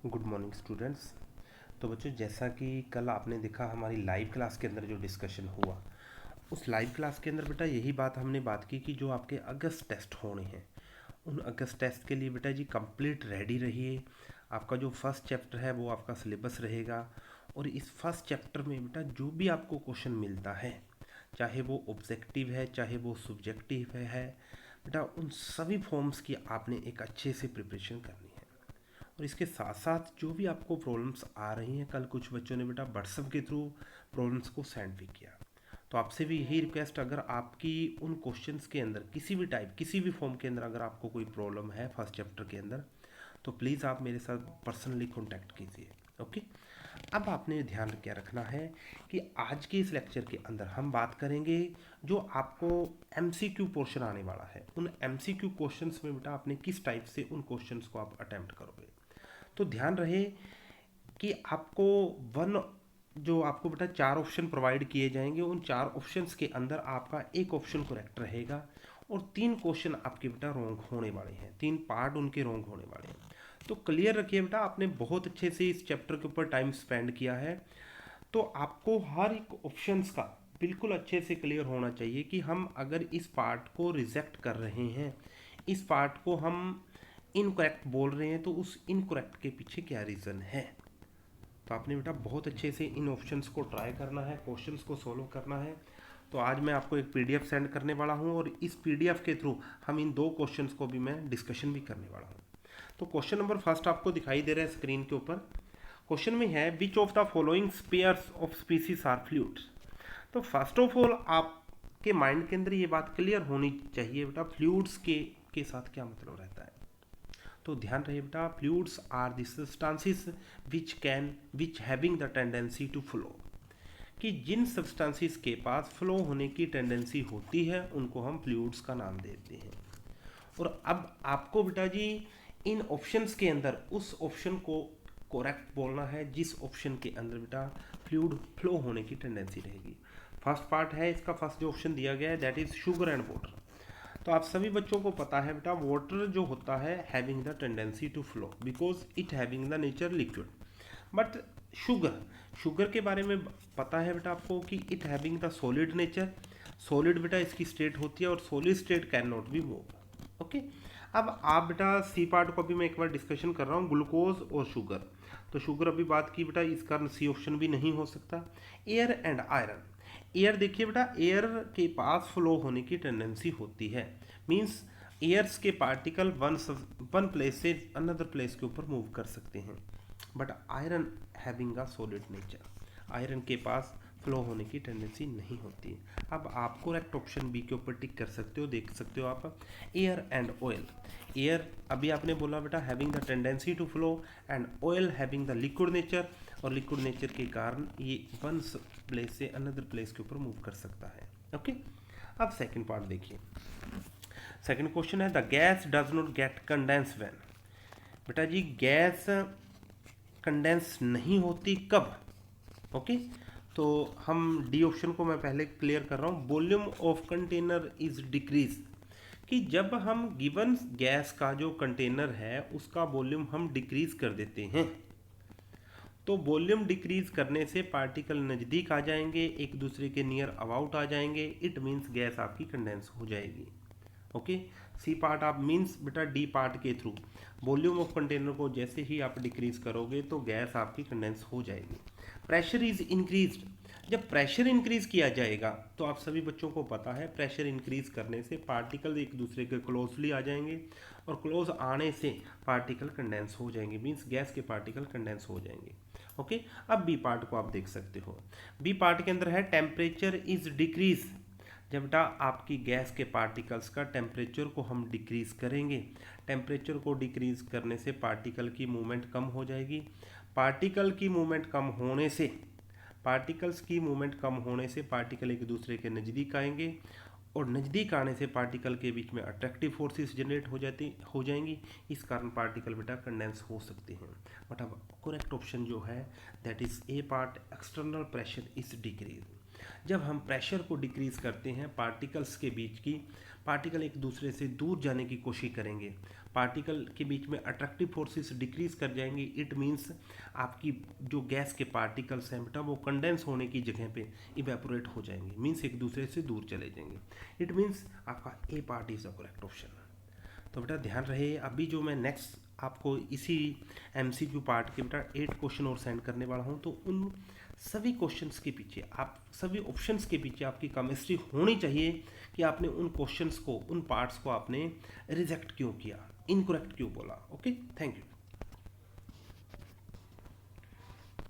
Good morning students. तो बच्चों, जैसा कि कल आपने देखा हमारी लाइव क्लास के अंदर जो डिस्कशन हुआ, उस लाइव क्लास के अंदर बेटा यही हमने बात की कि जो आपके अगस्त टेस्ट होने हैं, उन अगस्त टेस्ट के लिए बेटा जी कंप्लीट रेडी रहिए। आपका जो फर्स्ट चैप्टर है वो आपका सिलेबस रहेगा, और इस फर्स्ट चैप्टर में बेटा जो भी आपको क्वेश्चन मिलता है, चाहे वो ऑब्जेक्टिव है चाहे वो सब्जेक्टिव है बेटा, उन सभी फॉर्म्स की आपने एक अच्छे से प्रिपरेशन करनी है। और इसके साथ साथ जो भी आपको प्रॉब्लम्स आ रही हैं, कल कुछ बच्चों ने बेटा व्हाट्सएप के थ्रू प्रॉब्लम्स को सेंड भी किया, तो आपसे भी यही रिक्वेस्ट, अगर आपकी उन क्वेश्चंस के अंदर किसी भी टाइप किसी भी फॉर्म के अंदर अगर आपको कोई प्रॉब्लम है फर्स्ट चैप्टर के अंदर, तो प्लीज़ आप मेरे साथ पर्सनली कॉन्टैक्ट कीजिए। ओके। अब आपने ध्यान क्या रखना है कि आज के इस लेक्चर के अंदर हम बात करेंगे जो आपको एमसीक्यू पोर्शन आने वाला है, उन एमसीक्यू क्वेश्चंस में बेटा आपने किस टाइप से उन क्वेश्चंस को आप अटेम्प्ट करोगे। तो ध्यान रहे कि आपको वन जो आपको बेटा चार ऑप्शन प्रोवाइड किए जाएंगे, उन चार ऑप्शंस के अंदर आपका एक ऑप्शन करेक्ट रहेगा, और तीन क्वेश्चन आपके बेटा रॉन्ग होने वाले हैं, तीन पार्ट उनके रॉन्ग होने वाले हैं। तो क्लियर रखिए बेटा, आपने बहुत अच्छे से इस चैप्टर के ऊपर टाइम स्पेंड किया है, तो आपको हर एक ऑप्शंस का बिल्कुल अच्छे से क्लियर होना चाहिए कि हम अगर इस पार्ट को रिजेक्ट कर रहे हैं, इस पार्ट को हम इनकरेक्ट बोल रहे हैं, तो उस इनकरेक्ट के पीछे क्या रीज़न है। तो आपने बेटा बहुत अच्छे से इन ऑप्शंस को ट्राई करना है, क्वेश्चंस को सॉल्व करना है। तो आज मैं आपको एक पीडीएफ सेंड करने वाला हूं, और इस पीडीएफ के थ्रू हम इन दो क्वेश्चंस को भी मैं डिस्कशन भी करने वाला हूं। तो क्वेश्चन नंबर फर्स्ट आपको दिखाई दे रहा है स्क्रीन के ऊपर। क्वेश्चन में है which of the following spares of species are fluids. तो फर्स्ट ऑफ ऑल आपके माइंड के अंदर ये बात क्लियर होनी चाहिए बेटा, फ्लूइड्स के साथ क्या मतलब रहता है। तो ध्यान रहे बेटा, fluids are the substances which having the tendency to flow, कि जिन सब्सटेंसेस के पास फ्लो होने की टेंडेंसी होती है उनको हम फ्लूइड्स का नाम देते हैं। और अब आपको बेटा जी इन ऑप्शंस के अंदर उस ऑप्शन को करेक्ट बोलना है जिस ऑप्शन के अंदर बेटा फ्लूइड फ्लो होने की टेंडेंसी रहेगी। फर्स्ट पार्ट है इसका, फर्स्ट जो ऑप्शन दिया गया है that is sugar and water. तो आप सभी बच्चों को पता है बेटा, वाटर जो होता है having the tendency to flow because it having the nature liquid, but sugar sugar के बारे में पता है बेटा आपको कि it having the solid nature. Solid बेटा इसकी स्टेट होती है, और solid state can not be move. Okay. अब आप बेटा सी पार्ट को अभी मैं एक बार डिस्कशन कर रहा हूँ, ग्लूकोज और शुगर। तो शुगर अभी बात की बेटा, इस कारण सी ऑप्शन भी नहीं हो सकता। Air and iron. एयर देखिए बेटा, एयर के पास फ्लो होने की टेंडेंसी होती है, मीन्स एयर्स के पार्टिकल वन प्लेस से अनदर प्लेस के ऊपर मूव कर सकते हैं, but iron having a solid nature, iron के पास फ्लो होने की टेंडेंसी नहीं होती है। अब आप करेक्ट ऑप्शन बी के ऊपर टिक कर सकते हो, देख सकते हो आप, एयर एंड ऑयल। एयर अभी आपने बोला बेटा having the tendency to flow, and oil having the liquid nature, और लिक्विड नेचर के कारण ये वन प्लेस से अनदर प्लेस के ऊपर मूव कर सकता है। ओके। अब सेकंड पार्ट देखिए, सेकंड क्वेश्चन है the gas does not get condense when. बेटा जी गैस कंडेंस नहीं होती कब। ओके। तो हम डी ऑप्शन को मैं पहले क्लियर कर रहा हूँ, volume of container is decrease, कि जब हम गिवन गैस का जो कंटेनर है उसका वॉल्यूम हम डिक्रीज कर देते हैं, तो वॉल्यूम डिक्रीज करने से पार्टिकल नज़दीक आ जाएंगे, एक दूसरे के नियर अबाउट आ जाएंगे, इट मीन्स गैस आपकी कंडेंस हो जाएगी। ओके। सी पार्ट आप मीन्स बेटा डी पार्ट के थ्रू वॉल्यूम ऑफ कंटेनर को जैसे ही आप डिक्रीज करोगे तो गैस आपकी कंडेंस हो जाएगी। प्रेशर इज इंक्रीज्ड, जब प्रेशर इंक्रीज किया जाएगा तो आप सभी बच्चों को पता है प्रेशर इंक्रीज करने से पार्टिकल एक दूसरे के क्लोजली आ जाएंगे, और क्लोज आने से पार्टिकल कंडेंस हो जाएंगे, मीन्स गैस के पार्टिकल कंडेंस हो जाएंगे। ओके। अब बी पार्ट को आप देख सकते हो, बी पार्ट के अंदर है टेम्परेचर इज डिक्रीज, जब बेटा आपकी गैस के पार्टिकल्स का टेम्परेचर को हम डिक्रीज करेंगे, टेम्परेचर को डिक्रीज करने से पार्टिकल की मूवमेंट कम हो जाएगी, पार्टिकल की मूवमेंट कम होने से पार्टिकल्स की मूवमेंट कम होने से पार्टिकल एक दूसरे के नज़दीक आएंगे, और नज़दीक आने से पार्टिकल के बीच में अट्रैक्टिव फोर्सेस जनरेट हो जाएंगी, इस कारण पार्टिकल बेटा कंडेंस हो सकते हैं। बट अब करेक्ट ऑप्शन जो है that is a part, external pressure is decrease. जब हम प्रेशर को डिक्रीज करते हैं पार्टिकल्स के बीच की, पार्टिकल एक दूसरे से दूर जाने की कोशिश करेंगे, पार्टिकल के बीच में अट्रैक्टिव फोर्सेस डिक्रीज कर जाएंगे। इट मीन्स आपकी जो गैस के पार्टिकल्स हैं बेटा वो कंडेंस होने की जगह पे इवेपोरेट हो जाएंगे, मीन्स एक दूसरे से दूर चले जाएंगे। इट मीन्स आपका A part is the correct option. तो बेटा ध्यान रहे, अभी जो मैं नेक्स्ट आपको इसी एमसीक्यू पार्ट के बेटा 8 क्वेश्चन और सेंड करने वाला हूँ, तो उन सभी क्वेश्चंस के पीछे, आप सभी ऑप्शंस के पीछे आपकी केमिस्ट्री होनी चाहिए कि आपने उन क्वेश्चंस को, उन पार्ट्स को आपने रिजेक्ट क्यों किया, इनकरेक्ट क्यों बोला। Okay, thank you.